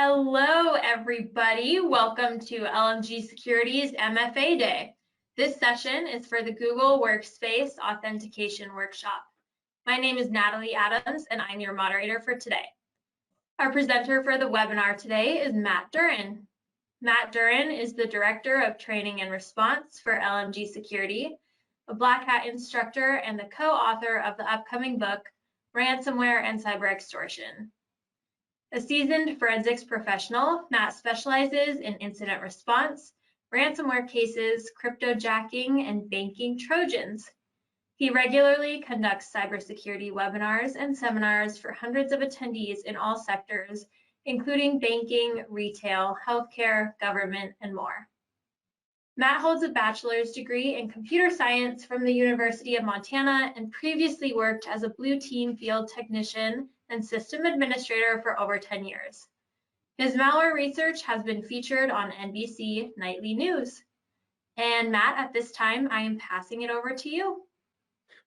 Hello, everybody. Welcome to LMG Security's MFA Day. This session is for the Google Workspace Authentication Workshop. My name is Natalie Adams, and I'm your moderator for today. Our presenter for the webinar today is Matt Duran. Matt Duran is the Director of Training and Response for LMG Security, a Black Hat instructor, and the co-author of the upcoming book, Ransomware and Cyber Extortion. A seasoned forensics professional, Matt specializes in incident response, ransomware cases, cryptojacking, and banking Trojans. He regularly conducts cybersecurity webinars and seminars for hundreds of attendees in all sectors, including banking, retail, healthcare, government, and more. Matt holds a bachelor's degree in computer science from the University of Montana and previously worked as a blue team field technician and system administrator for over 10 years. His malware research has been featured on NBC Nightly News. And Matt, at this time, I am passing it over to you.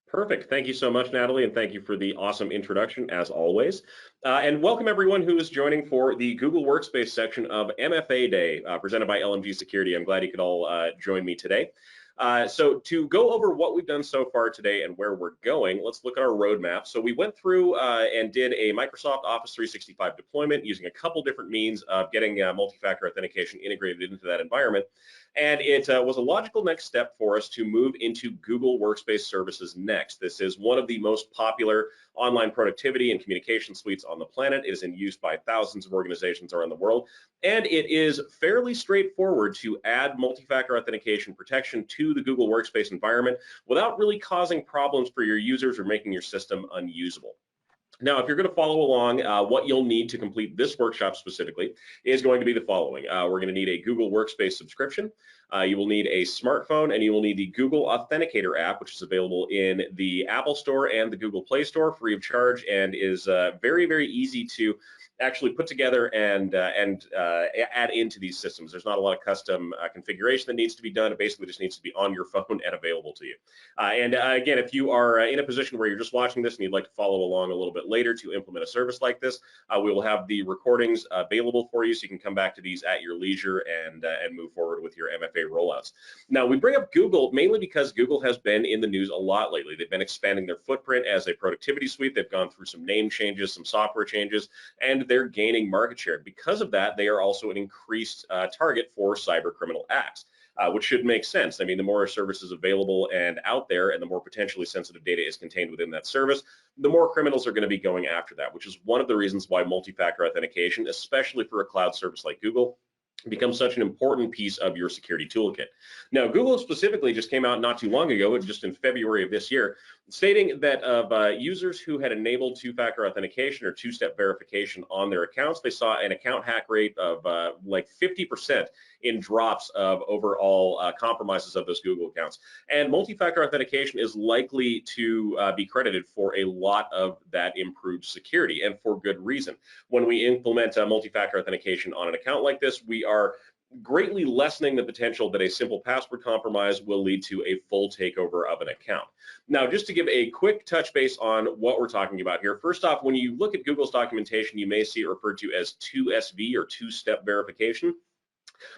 Perfect. Thank you so much, Natalie, and thank you for the awesome introduction, as always. And welcome everyone who is joining for the Google Workspace section of MFA Day, presented by LMG Security. I'm glad you could all join me today. So to go over what we've done so far today and where we're going, let's look at our roadmap. So we went through and did a Microsoft Office 365 deployment using a couple different means of getting multi-factor authentication integrated into that environment. And it was a logical next step for us to move into Google Workspace Services next. This is one of the most popular online productivity and communication suites on the planet. It is in use by thousands of organizations around the world. And it is fairly straightforward to add multi-factor authentication protection to the Google Workspace environment without really causing problems for your users or making your system unusable. Now, if you're going to follow along, what you'll need to complete this workshop specifically is going to be the following. We're going to need a Google Workspace subscription. You will need a smartphone, and you will need the Google Authenticator app, which is available in the Apple Store and the Google Play Store free of charge, and is very, very easy to actually put together and add into these systems. There's not a lot of custom configuration that needs to be done. It basically just needs to be on your phone and available to you. Again, if you are in a position where you're just watching this and you'd like to follow along a little bit later to implement a service like this, we will have the recordings available for you so you can come back to these at your leisure and move forward with your MFA rollouts. Now, we bring up Google mainly because Google has been in the news a lot lately. They've been expanding their footprint as a productivity suite. They've gone through some name changes, some software changes, and they're gaining market share. Because of that, they are also an increased target for cyber criminal acts, which should make sense. I mean, the more services available and out there, and the more potentially sensitive data is contained within that service, the more criminals are going to be going after that, which is one of the reasons why multi-factor authentication, especially for a cloud service like Google, becomes such an important piece of your security toolkit. Now, Google specifically just came out not too long ago, just in February of this year, stating that of users who had enabled two-factor authentication or two-step verification on their accounts, they saw an account hack rate of like 50% in drops of overall compromises of those Google accounts. And multi-factor authentication is likely to be credited for a lot of that improved security, and for good reason. When we implement multi-factor authentication on an account like this, we are greatly lessening the potential that a simple password compromise will lead to a full takeover of an account. Now, just to give a quick touch base on what we're talking about here, first off, when you look at Google's documentation, you may see it referred to as 2SV or two-step verification.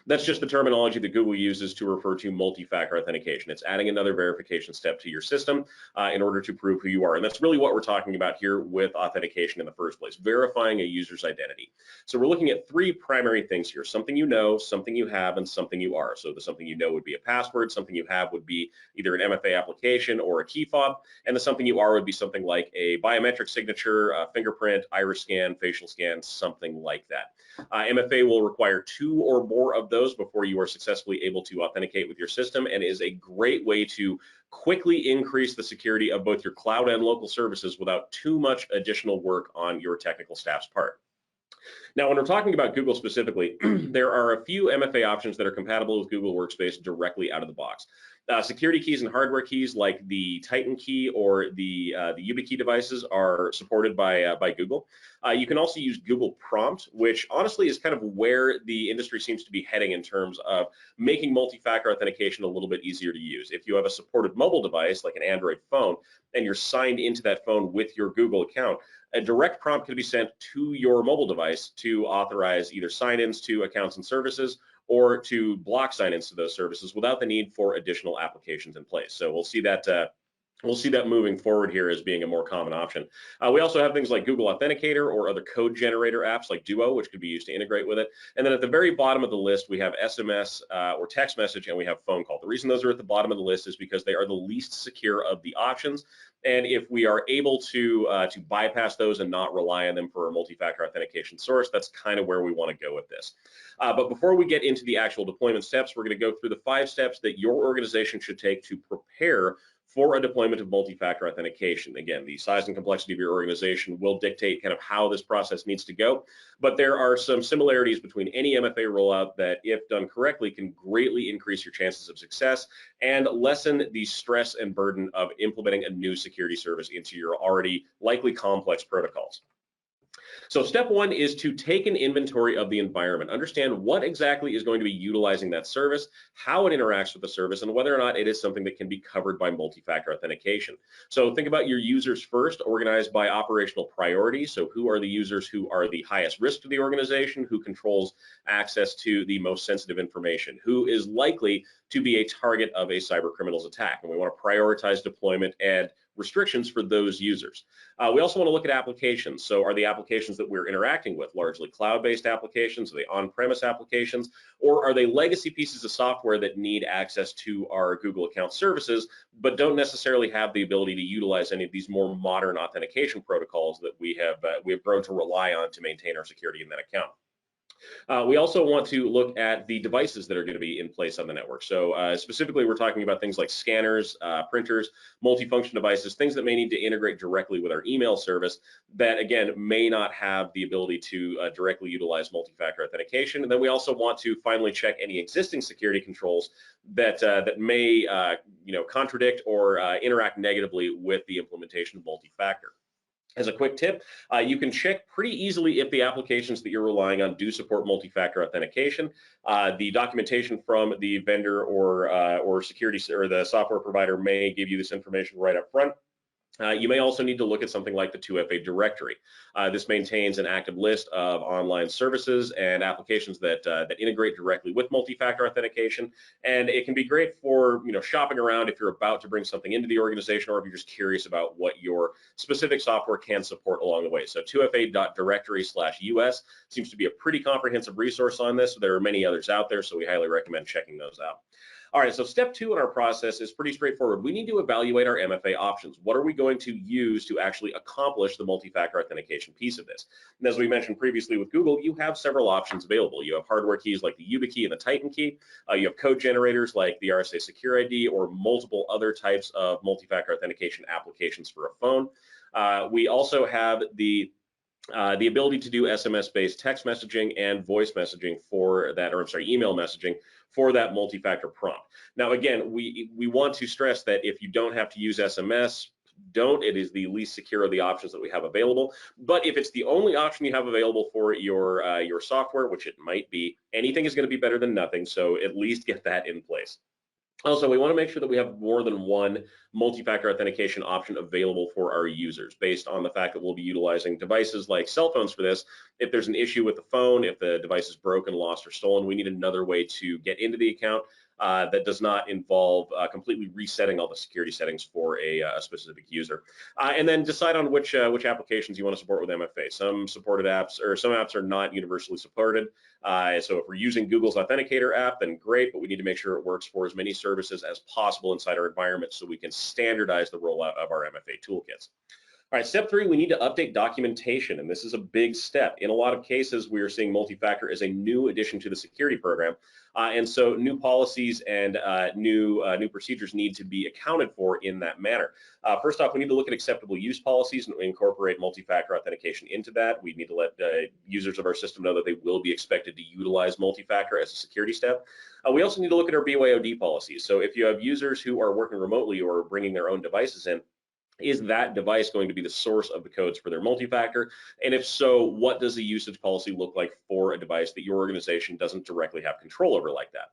That's just the terminology that Google uses to refer to multi-factor authentication. It's adding another verification step to your system in order to prove who you are. And that's really what we're talking about here with authentication in the first place, verifying a user's identity. So we're looking at three primary things here: something you know, something you have, and something you are. So the something you know would be a password, something you have would be either an MFA application or a key fob, and the something you are would be something like a biometric signature, a fingerprint, iris scan, facial scan, something like that. MFA will require 2 or more of those before you are successfully able to authenticate with your system, and is a great way to quickly increase the security of both your cloud and local services without too much additional work on your technical staff's part. Now, when we're talking about Google specifically, there are a few MFA options that are compatible with Google Workspace directly out of the box. Security keys and hardware keys like the Titan key or the YubiKey devices are supported by Google. You can also use Google Prompt, which honestly is kind of where the industry seems to be heading in terms of making multi-factor authentication a little bit easier to use. If you have a supported mobile device like an Android phone and you're signed into that phone with your Google account, a direct prompt can be sent to your mobile device to authorize either sign-ins to accounts and services or to block sign-ins to those services without the need for additional applications in place. So we'll see that moving forward here as being a more common option. We also have things like Google Authenticator or other code generator apps like Duo, which could be used to integrate with it. And then at the very bottom of the list, we have SMS or text message, and we have phone call. The reason those are at the bottom of the list is because they are the least secure of the options. And if we are able to bypass those and not rely on them for a multi-factor authentication source, that's kind of where we want to go with this. But before we get into the actual deployment steps, we're going to go through the 5 steps that your organization should take to prepare for a deployment of multi-factor authentication. Again, the size and complexity of your organization will dictate kind of how this process needs to go, but there are some similarities between any MFA rollout that, if done correctly, can greatly increase your chances of success and lessen the stress and burden of implementing a new security service into your already likely complex protocols. So step 1 is to take an inventory of the environment. Understand what exactly is going to be utilizing that service, how it interacts with the service, and whether or not it is something that can be covered by multi-factor authentication. So think about your users first, organized by operational priority. So who are the users who are the highest risk to the organization, who controls access to the most sensitive information, who is likely to be a target of a cyber criminal's attack. And we want to prioritize deployment and restrictions for those users. We also want to look at applications. So are the applications that we're interacting with largely cloud-based applications? Are they on-premise applications? Or are they legacy pieces of software that need access to our Google account services, but don't necessarily have the ability to utilize any of these more modern authentication protocols that we have grown to rely on to maintain our security in that account? We also want to look at the devices that are going to be in place on the network. So specifically, we're talking about things like scanners, printers, multifunction devices, things that may need to integrate directly with our email service that, again, may not have the ability to directly utilize multi-factor authentication. And then we also want to finally check any existing security controls that may contradict or interact negatively with the implementation of multi-factor. As a quick tip, you can check pretty easily if the applications that you're relying on do support multi-factor authentication. The documentation from the vendor or security or the software provider may give you this information right up front. You may also need to look at something like the 2FA directory. This maintains an active list of online services and applications that integrate directly with multi-factor authentication, and it can be great for shopping around if you're about to bring something into the organization or if you're just curious about what your specific software can support along the way. So 2fa.directory/us seems to be a pretty comprehensive resource on this. There are many others out there, so we highly recommend checking those out. All right, so step 2 in our process is pretty straightforward. We need to evaluate our MFA options. What are we going to use to actually accomplish the multi-factor authentication piece of this? And as we mentioned previously with Google, you have several options available. You have hardware keys like the YubiKey and the Titan key. You have code generators like the RSA Secure ID or multiple other types of multi-factor authentication applications for a phone. We also have the ability to do SMS-based text messaging and voice messaging for that, or I'm sorry, email messaging for that multi-factor prompt. Now, again, we want to stress that if you don't have to use SMS, don't. It is the least secure of the options that we have available. But if it's the only option you have available for your software, which it might be, anything is going to be better than nothing. So at least get that in place. Also, we want to make sure that we have more than one multi-factor authentication option available for our users based on the fact that we'll be utilizing devices like cell phones for this. If there's an issue with the phone, if the device is broken, lost, or stolen, we need another way to get into the account that does not involve completely resetting all the security settings for a specific user. And then decide on which applications you want to support with MFA. Some supported apps, or some apps are not universally supported. So if we're using Google's Authenticator app, then great, but we need to make sure it works for as many services as possible inside our environment so we can standardize the rollout of our MFA toolkits. All right, step three, we need to update documentation, and this is a big step. In a lot of cases, we are seeing multi-factor as a new addition to the security program, and so new policies and new procedures need to be accounted for in that manner. First off, we need to look at acceptable use policies and incorporate multi-factor authentication into that. We need to let users of our system know that they will be expected to utilize multi-factor as a security step. We also need to look at our BYOD policies. So if you have users who are working remotely or bringing their own devices in, is that device going to be the source of the codes for their multi-factor? And if so, what does the usage policy look like for a device that your organization doesn't directly have control over like that?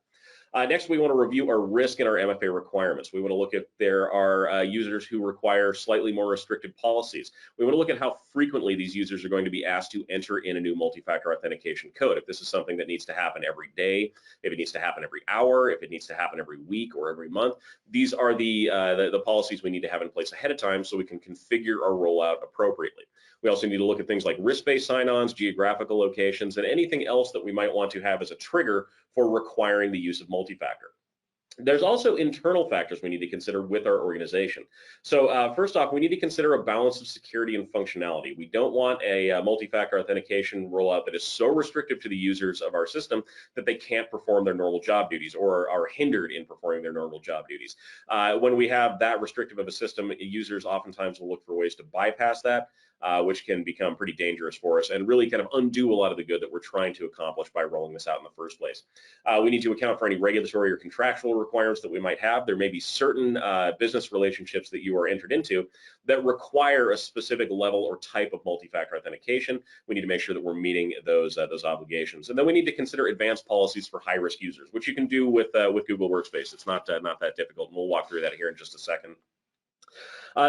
Next, we want to review our risk and our MFA requirements. We want to look if there are users who require slightly more restrictive policies. We want to look at how frequently these users are going to be asked to enter in a new multi-factor authentication code. If this is something that needs to happen every day, if it needs to happen every hour, if it needs to happen every week or every month, these are the policies we need to have in place ahead of time so we can configure our rollout appropriately. We also need to look at things like risk-based sign-ons, geographical locations, and anything else that we might want to have as a trigger for requiring the use of multi-factor. There's also internal factors we need to consider with our organization. So first off, we need to consider a balance of security and functionality. We don't want a multi-factor authentication rollout that is so restrictive to the users of our system that they can't perform their normal job duties or are hindered in performing their normal job duties. When we have that restrictive of a system, users oftentimes will look for ways to bypass that, which can become pretty dangerous for us and really kind of undo a lot of the good that we're trying to accomplish by rolling this out in the first place. We need to account for any regulatory or contractual requirements that we might have. There may be certain business relationships that you are entered into that require a specific level or type of multi-factor authentication. We need to make sure that we're meeting those obligations. And then we need to consider advanced policies for high-risk users, which you can do with Google Workspace. It's not that difficult, and we'll walk through that here in just a second.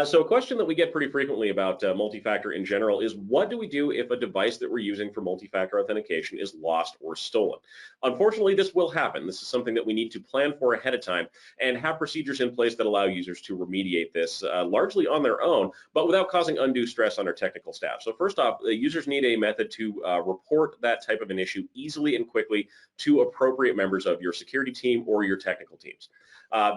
So a question that we get pretty frequently about multi-factor in general is, what do we do if a device that we're using for multi-factor authentication is lost or stolen? Unfortunately, this will happen. This is something that we need to plan for ahead of time and have procedures in place that allow users to remediate this largely on their own, but without causing undue stress on our technical staff. So first off, users need a method to report that type of an issue easily and quickly to appropriate members of your security team or your technical teams.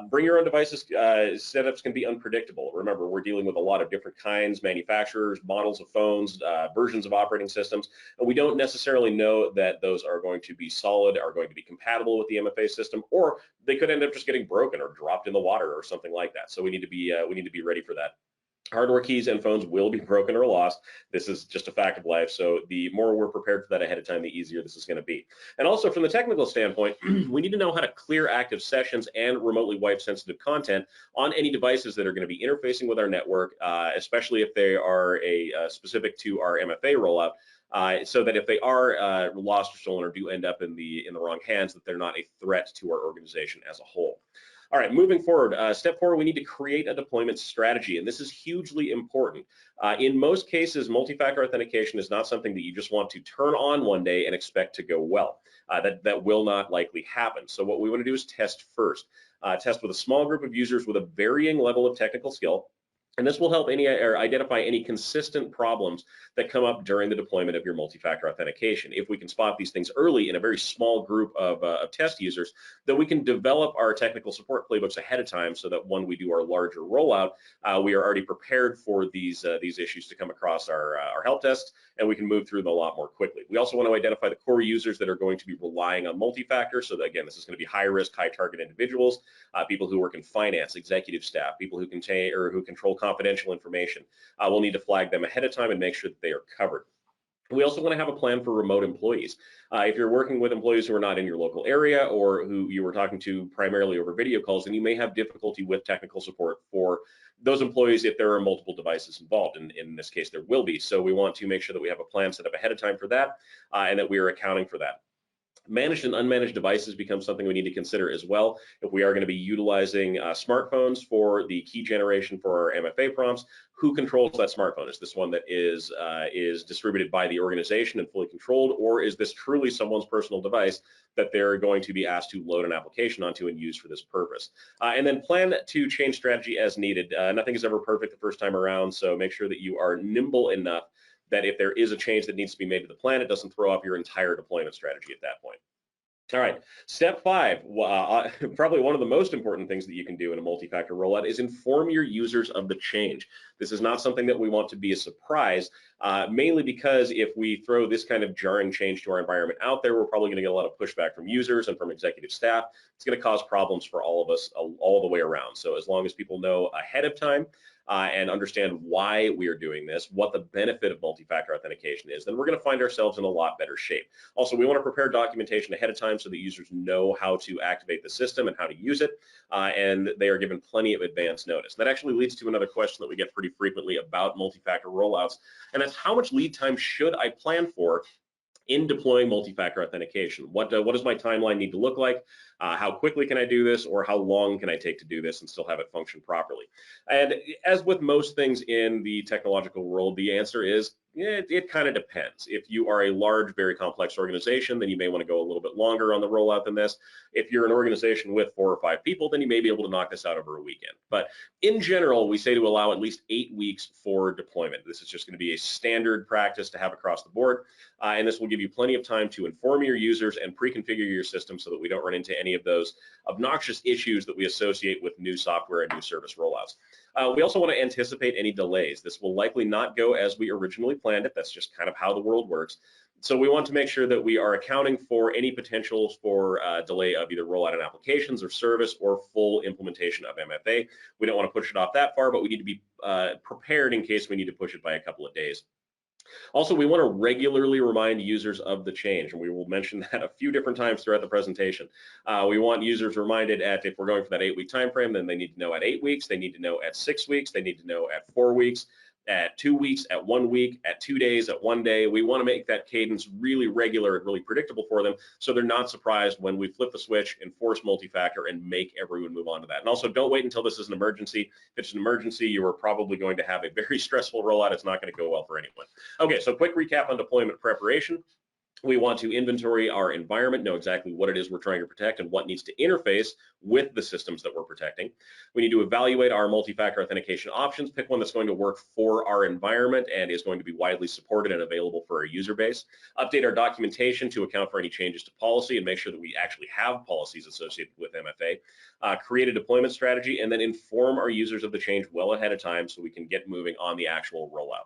Bring your own devices. Setups can be unpredictable. Remember, we're dealing with a lot of different kinds, manufacturers, models of phones, versions of operating systems, and we don't necessarily know that those are going to be solid, are going to be compatible with the MFA system, or they could end up just getting broken or dropped in the water or something like that. So we need to be ready for that. Hardware keys and phones will be broken or lost. This is just a fact of life. So the more we're prepared for that ahead of time, the easier this is going to be. And also from the technical standpoint, we need to know how to clear active sessions and remotely wipe sensitive content on any devices that are going to be interfacing with our network, especially if they are specific to our MFA rollout. So that if they are lost or stolen or do end up in the wrong hands, that they're not a threat to our organization as a whole. All right, moving forward, step 4, we need to create a deployment strategy, and this is hugely important. In most cases, multi-factor authentication is not something that you just want to turn on one day and expect to go well. That will not likely happen. So what we want to do is test first. Test with a small group of users with a varying level of technical skill. And this will help identify any consistent problems that come up during the deployment of your multi-factor authentication. If we can spot these things early in a very small group of test users, then we can develop our technical support playbooks ahead of time so that when we do our larger rollout, we are already prepared for these issues to come across our help desks, and we can move through them a lot more quickly. We also want to identify the core users that are going to be relying on multi-factor. So that, again, this is going to be high risk, high target individuals, people who work in finance, executive staff, people who control confidential information. We'll need to flag them ahead of time and make sure that they are covered. We also want to have a plan for remote employees. If you're working with employees who are not in your local area or who you were talking to primarily over video calls, then you may have difficulty with technical support for those employees if there are multiple devices involved. In this case, there will be. So we want to make sure that we have a plan set up ahead of time for that and that we are accounting for that. Managed and unmanaged devices become something we need to consider as well. If we are going to be utilizing smartphones for the key generation for our MFA prompts, who controls that smartphone? Is this one that is distributed by the organization and fully controlled, or is this truly someone's personal device that they're going to be asked to load an application onto and use for this purpose? And then plan to change strategy as needed. Nothing is ever perfect the first time around, so make sure that you are nimble enough that if there is a change that needs to be made to the plan, it doesn't throw off your entire deployment strategy at that point. All right, step 5, probably one of the most important things that you can do in a multi-factor rollout is inform your users of the change. This is not something that we want to be a surprise, mainly because if we throw this kind of jarring change to our environment out there, we're probably going to get a lot of pushback from users and from executive staff. It's going to cause problems for all of us all the way around. So as long as people know ahead of time, and understand why we are doing this, what the benefit of multi-factor authentication is, then we're going to find ourselves in a lot better shape. Also, we want to prepare documentation ahead of time so that users know how to activate the system and how to use it, and they are given plenty of advance notice. That actually leads to another question that we get pretty frequently about multi-factor rollouts, and that's how much lead time should I plan for in deploying multi-factor authentication? What does my timeline need to look like? How quickly can I do this, or how long can I take to do this and still have it function properly? And as with most things in the technological world, the answer is it kind of depends. If you are a large, very complex organization, then you may want to go a little bit longer on the rollout than this. If you're an organization with 4 or 5 people, then you may be able to knock this out over a weekend. But in general, we say to allow at least 8 weeks for deployment. This is just going to be a standard practice to have across the board, and this will give you plenty of time to inform your users and pre-configure your system so that we don't run into any of those obnoxious issues that we associate with new software and new service rollouts. We also want to anticipate any delays. This will likely not go as we originally planned it. That's just kind of how the world works. So we want to make sure that we are accounting for any potentials for delay of either rollout in applications or service or full implementation of MFA. We don't want to push it off that far, but we need to be prepared in case we need to push it by a couple of days. Also, we want to regularly remind users of the change, and we will mention that a few different times throughout the presentation. We want users reminded if we're going for that 8-week time frame, then they need to know at 8 weeks, they need to know at 6 weeks, they need to know at 4 weeks, at 2 weeks, at 1 week, at 2 days, at 1 day. We want to make that cadence really regular and really predictable for them so they're not surprised when we flip the switch, enforce multi-factor, and make everyone move on to that. And also, don't wait until this is an emergency. If it's an emergency, you are probably going to have a very stressful rollout. It's not going to go well for anyone. Okay, so quick recap on deployment preparation. We want to inventory our environment, know exactly what it is we're trying to protect and what needs to interface with the systems that we're protecting. We need to evaluate our multi-factor authentication options, pick one that's going to work for our environment and is going to be widely supported and available for our user base. Update our documentation to account for any changes to policy and make sure that we actually have policies associated with MFA. Create a deployment strategy and then inform our users of the change well ahead of time so we can get moving on the actual rollout.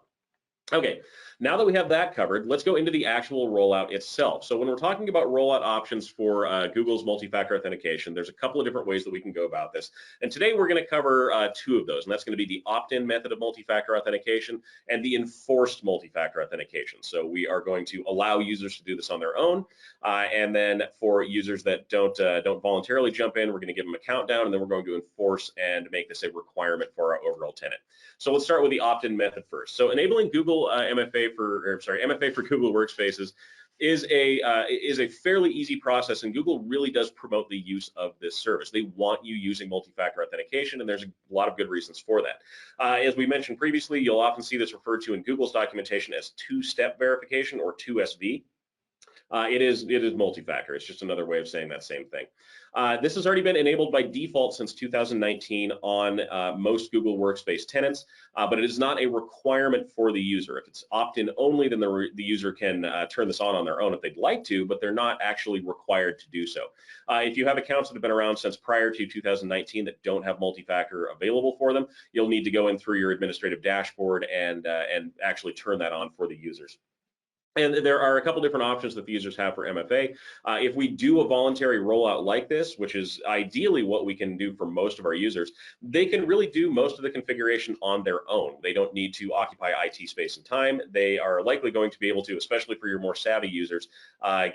Okay, now that we have that covered, let's go into the actual rollout itself. So when we're talking about rollout options for Google's multi-factor authentication, there's a couple of different ways that we can go about this. And today we're going to cover 2 of those, and that's going to be the opt-in method of multi-factor authentication and the enforced multi-factor authentication. So we are going to allow users to do this on their own, and then for users that don't voluntarily jump in, we're going to give them a countdown, and then we're going to enforce and make this a requirement for our overall tenant. So let's start with the opt-in method first. So enabling Google MFA for Google Workspaces is a fairly easy process, and Google really does promote the use of this service. They want you using multi-factor authentication, and there's a lot of good reasons for that. As we mentioned previously, you'll often see this referred to in Google's documentation as 2-step verification or 2SV. It is multi-factor. It's just another way of saying that same thing. This has already been enabled by default since 2019 on most Google Workspace tenants, but it is not a requirement for the user. If it's opt-in only, then the user can turn this on their own if they'd like to, but they're not actually required to do so. If you have accounts that have been around since prior to 2019 that don't have multi-factor available for them, you'll need to go in through your administrative dashboard and actually turn that on for the users. And there are a couple different options that the users have for MFA. If we do a voluntary rollout like this, which is ideally what we can do for most of our users, they can really do most of the configuration on their own. They don't need to occupy IT space and time. They are likely going to be able to, especially for your more savvy users,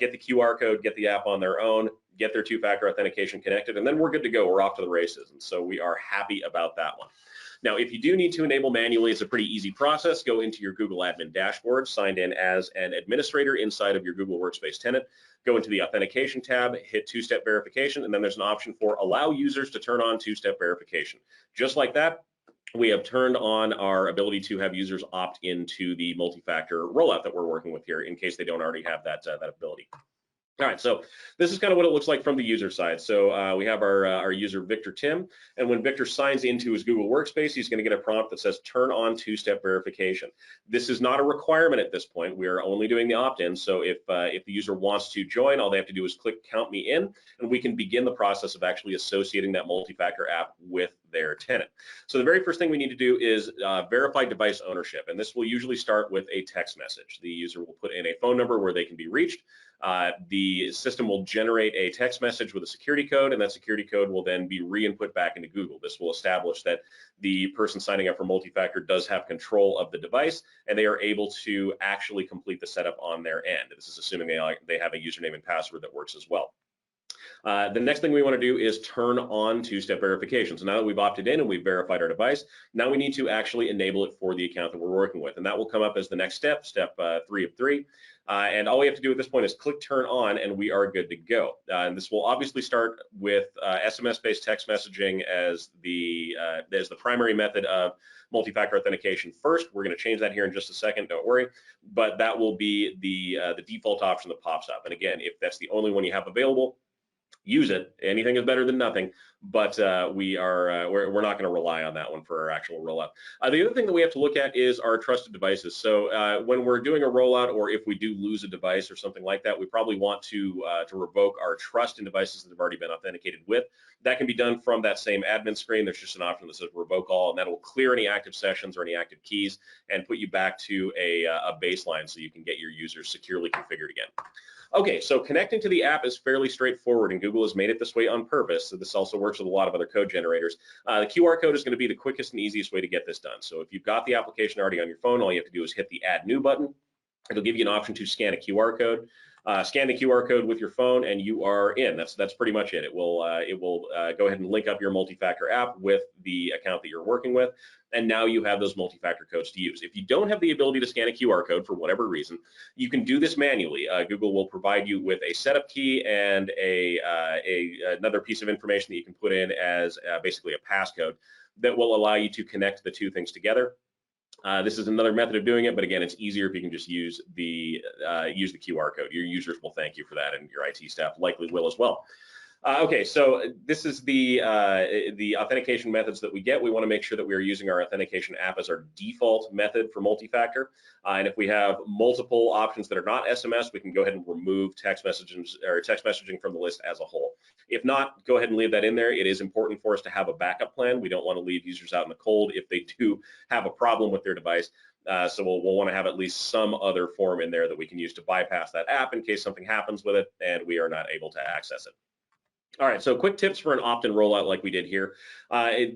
get the QR code, get the app on their own, get their 2-factor authentication connected, and then we're good to go. We're off to the races. And so we are happy about that one. Now, if you do need to enable manually, it's a pretty easy process. Go into your Google admin dashboard, signed in as an administrator inside of your Google Workspace tenant, go into the authentication tab, hit 2-step verification, and then there's an option for allow users to turn on 2-step verification. Just like that, we have turned on our ability to have users opt into the multi-factor rollout that we're working with here in case they don't already have that ability. All right, so this is kind of what it looks like from the user side. So we have our user Victor Tim, and when Victor signs into his Google Workspace, he's going to get a prompt that says turn on two-step verification. This is not a requirement at this point. We are only doing the opt-in. So if the user wants to join, all they have to do is click count me in, and we can begin the process of actually associating that multi-factor app with their tenant. So the very first thing we need to do is verify device ownership, and this will usually start with a text message. The user will put in a phone number where they can be reached. The system will generate a text message with a security code, and that security code will then be re-input back into Google. This will establish that the person signing up for multi-factor does have control of the device, and they are able to actually complete the setup on their end. This is assuming they have a username and password that works as well. The next thing we want to do is turn on two-step verification. So now that we've opted in and we've verified our device, now we need to actually enable it for the account that we're working with. And that will come up as the next step, step 3 of 3. And all we have to do at this point is click turn on, and we are good to go. And this will obviously start with SMS-based text messaging as the primary method of multi-factor authentication first. We're going to change that here in just a second, don't worry. But that will be the default option that pops up. And again, if that's the only one you have available, use it. Anything is better than nothing, but we're not going to rely on that one for our actual rollout. The other thing that we have to look at is our trusted devices. So when we're doing a rollout, or if we do lose a device or something like that, we probably want to revoke our trust in devices that have already been authenticated with. That can be done from that same admin screen. There's just an option that says revoke all, and that will clear any active sessions or any active keys and put you back to a baseline so you can get your users securely configured again. Okay, so connecting to the app is fairly straightforward, and Google has made it this way on purpose. So this also works with a lot of other code generators. The QR code is going to be the quickest and easiest way to get this done. So if you've got the application already on your phone, all you have to do is hit the Add New button. It'll give you an option to scan a QR code. Scan the QR code with your phone, and you are in. That's pretty much it. It will go ahead and link up your multi-factor app with the account that you're working with, and now you have those multi-factor codes to use. If you don't have the ability to scan a QR code for whatever reason, you can do this manually. Google will provide you with a setup key and another piece of information that you can put in as basically a passcode that will allow you to connect the two things together. This is another method of doing it, but again, it's easier if you can just use the QR code. Your users will thank you for that, and your IT staff likely will as well. Okay, so this is the authentication methods that we get. We want to make sure that we are using our authentication app as our default method for multi-factor. And if we have multiple options that are not SMS, we can go ahead and remove text messaging from the list as a whole. If not, go ahead and leave that in there. It is important for us to have a backup plan. We don't want to leave users out in the cold if they do have a problem with their device. So we'll want to have at least some other form in there that we can use to bypass that app in case something happens with it and we are not able to access it. All right, so quick tips for an opt-in rollout like we did here.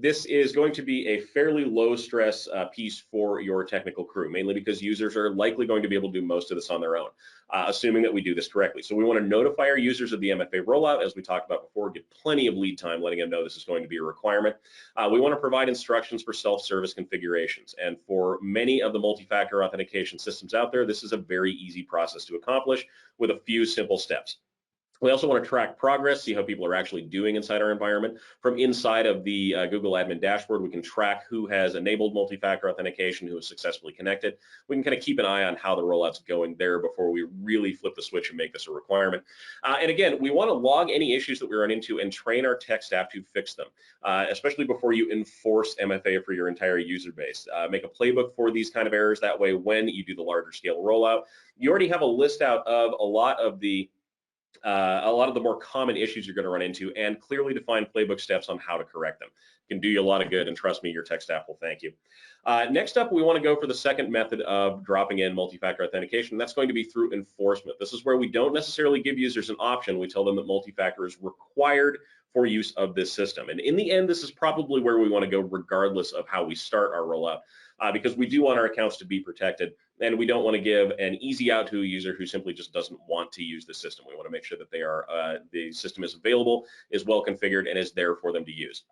This is going to be a fairly low stress piece for your technical crew, mainly because users are likely going to be able to do most of this on their own, assuming that we do this correctly. So we want to notify our users of the MFA rollout, as we talked about before, get plenty of lead time letting them know this is going to be a requirement. We want to provide instructions for self-service configurations. And for many of the multi-factor authentication systems out there, this is a very easy process to accomplish with a few simple steps. We also want to track progress, see how people are actually doing inside our environment. From inside of the Google admin dashboard, we can track who has enabled multi-factor authentication, who has successfully connected. We can kind of keep an eye on how the rollout's going there before we really flip the switch and make this a requirement. And again, we want to log any issues that we run into and train our tech staff to fix them, especially before you enforce MFA for your entire user base. Make a playbook for these kind of errors. That way, when you do the larger scale rollout, you already have a list out of a lot of the more common issues you're going to run into and clearly defined playbook steps on how to correct them. It can do you a lot of good, and trust me, your tech staff will thank you. Next up, we want to go for the second method of dropping in multi-factor authentication. That's going to be through enforcement. This is where we don't necessarily give users an option. We tell them that multi-factor is required for use of this system. And in the end, this is probably where we want to go regardless of how we start our rollout, because we do want our accounts to be protected, and we don't want to give an easy out to a user who simply just doesn't want to use the system. We want to make sure that the system is available, is well configured, and is there for them to use.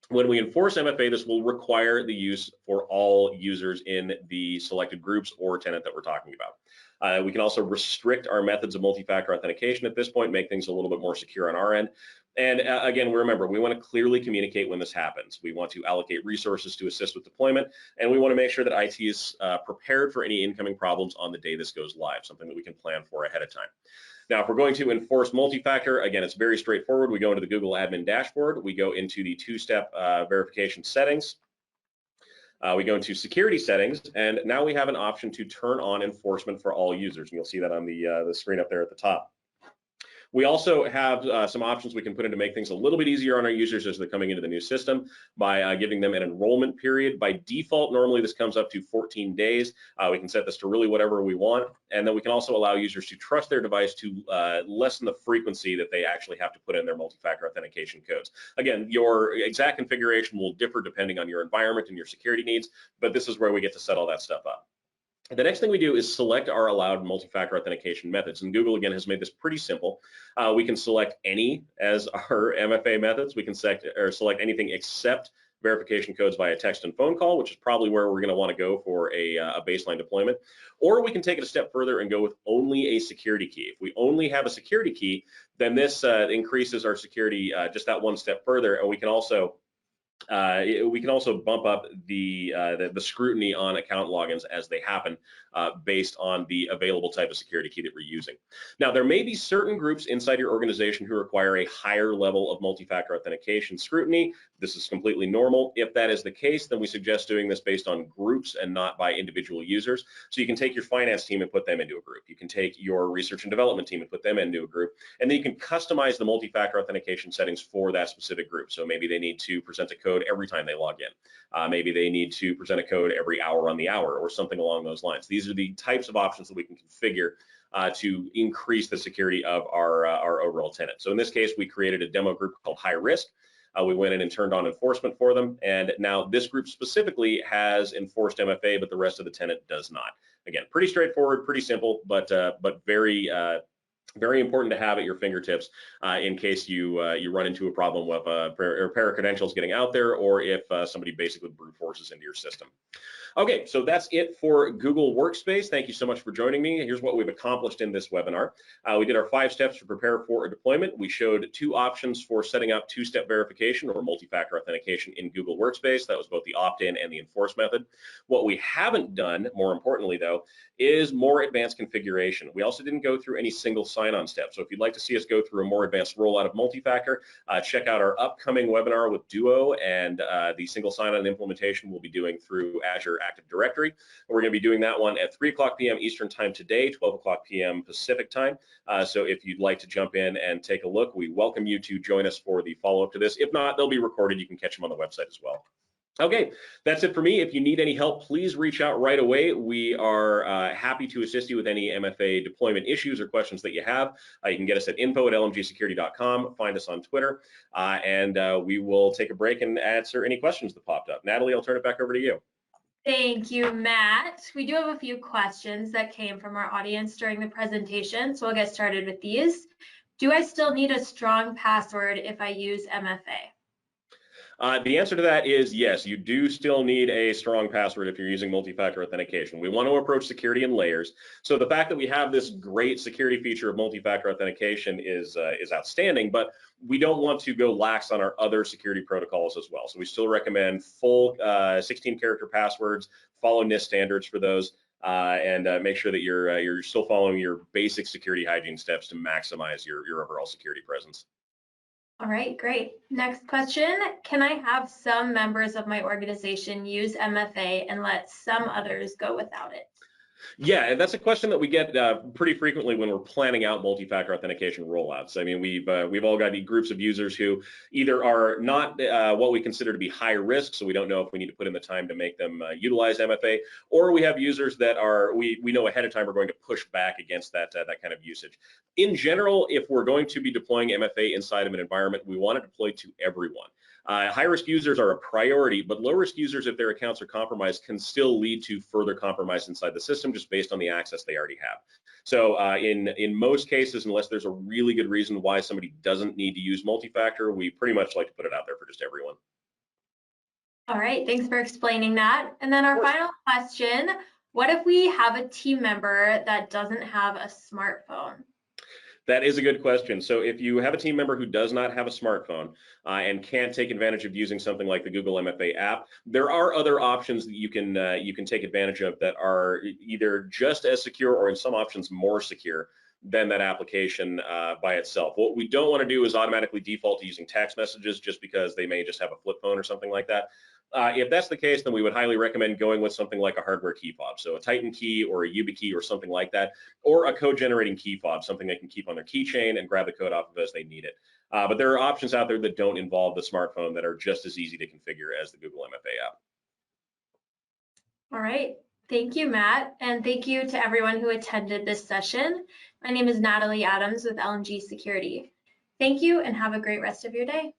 When we enforce MFA, this will require the use for all users in the selected groups or tenant that we're talking about. We can also restrict our methods of multi-factor authentication at this point, make things a little bit more secure on our end. And again, remember, we want to clearly communicate when this happens. We want to allocate resources to assist with deployment, and we want to make sure that IT is prepared for any incoming problems on the day this goes live, something that we can plan for ahead of time. Now, if we're going to enforce multi-factor, again, it's very straightforward. We go into the Google admin dashboard. We go into the two-step verification settings. We go into security settings, and now we have an option to turn on enforcement for all users. And you'll see that on the screen up there at the top. We also have some options we can put in to make things a little bit easier on our users as they're coming into the new system by giving them an enrollment period. By default, normally this comes up to 14 days. We can set this to really whatever we want. And then we can also allow users to trust their device to lessen the frequency that they actually have to put in their multi-factor authentication codes. Again, your exact configuration will differ depending on your environment and your security needs, but this is where we get to set all that stuff up. The next thing we do is select our allowed multi-factor authentication methods. And Google, again, has made this pretty simple. We can select any as our MFA methods. We can select anything except verification codes via text and phone call, which is probably where we're going to want to go for a baseline deployment. Or we can take it a step further and go with only a security key. If we only have a security key, then this increases our security just that one step further, and we can also bump up the scrutiny on account logins as they happen based on the available type of security key that we're using. Now, there may be certain groups inside your organization who require a higher level of multi-factor authentication scrutiny. This is completely normal. If that is the case, then we suggest doing this based on groups and not by individual users. So you can take your finance team and put them into a group. You can take your research and development team and put them into a group. And then you can customize the multi-factor authentication settings for that specific group. So maybe they need to present a code every time they log in. Maybe they need to present a code every hour on the hour or something along those lines. These are the types of options that we can configure to increase the security of our overall tenant. So in this case, we created a demo group called High Risk. We went in and turned on enforcement for them, and now this group specifically has enforced MFA, but the rest of the tenant does not. Again, pretty straightforward, pretty simple, but very important to have at your fingertips in case you run into a problem with a pair of credentials getting out there, or if somebody basically brute forces into your system. Okay, so that's it for Google Workspace. Thank you so much for joining me. Here's what we've accomplished in this webinar. We did our 5 steps to prepare for a deployment. We showed 2 options for setting up 2-step verification or multi-factor authentication in Google Workspace. That was both the opt-in and the enforce method. What we haven't done, more importantly though, is more advanced configuration. We also didn't go through any single sign-on steps. So if you'd like to see us go through a more advanced rollout of multi-factor, check out our upcoming webinar with Duo and the single sign-on implementation we'll be doing through Azure Active Directory. We're going to be doing that one at 3:00 p.m. Eastern Time today, 12:00 p.m. Pacific Time. So if you'd like to jump in and take a look, we welcome you to join us for the follow-up to this. If not, they'll be recorded. You can catch them on the website as well. Okay, that's it for me. If you need any help, please reach out right away. We are happy to assist you with any MFA deployment issues or questions that you have. You can get us at info@lmgsecurity.com, find us on Twitter, and we will take a break and answer any questions that popped up. Natalie, I'll turn it back over to you. Thank you, Matt. We do have a few questions that came from our audience during the presentation, so we'll get started with these. Do I still need a strong password if I use MFA? The answer to that is yes, you do still need a strong password if you're using multi-factor authentication. We want to approach security in layers. So the fact that we have this great security feature of multi-factor authentication is outstanding, but we don't want to go lax on our other security protocols as well. So we still recommend full 16-character passwords, follow NIST standards for those, and make sure that you're still following your basic security hygiene steps to maximize your overall security presence. All right, great. Next question. Can I have some members of my organization use MFA and let some others go without it? Yeah, and that's a question that we get pretty frequently when we're planning out multi-factor authentication rollouts. I mean, we've all got groups of users who either are not what we consider to be high risk, so we don't know if we need to put in the time to make them utilize MFA, or we have users that we know ahead of time are going to push back against that kind of usage. In general, if we're going to be deploying MFA inside of an environment, we want to deploy to everyone. High-risk users are a priority, but low-risk users, if their accounts are compromised, can still lead to further compromise inside the system just based on the access they already have. So in most cases, unless there's a really good reason why somebody doesn't need to use multi-factor, we pretty much like to put it out there for just everyone. All right, thanks for explaining that. And then our final question, what if we have a team member that doesn't have a smartphone? That is a good question. So if you have a team member who does not have a smartphone and can't take advantage of using something like the Google MFA app, there are other options that you can take advantage of that are either just as secure or in some options more secure than that application by itself. What we don't want to do is automatically default to using text messages just because they may just have a flip phone or something like that. If that's the case, then we would highly recommend going with something like a hardware key fob. So a Titan key or a YubiKey or something like that, or a code generating key fob, something they can keep on their keychain and grab the code off of as they need it. But there are options out there that don't involve the smartphone that are just as easy to configure as the Google MFA app. All right. Thank you, Matt. And thank you to everyone who attended this session. My name is Natalie Adams with LMG Security. Thank you and have a great rest of your day.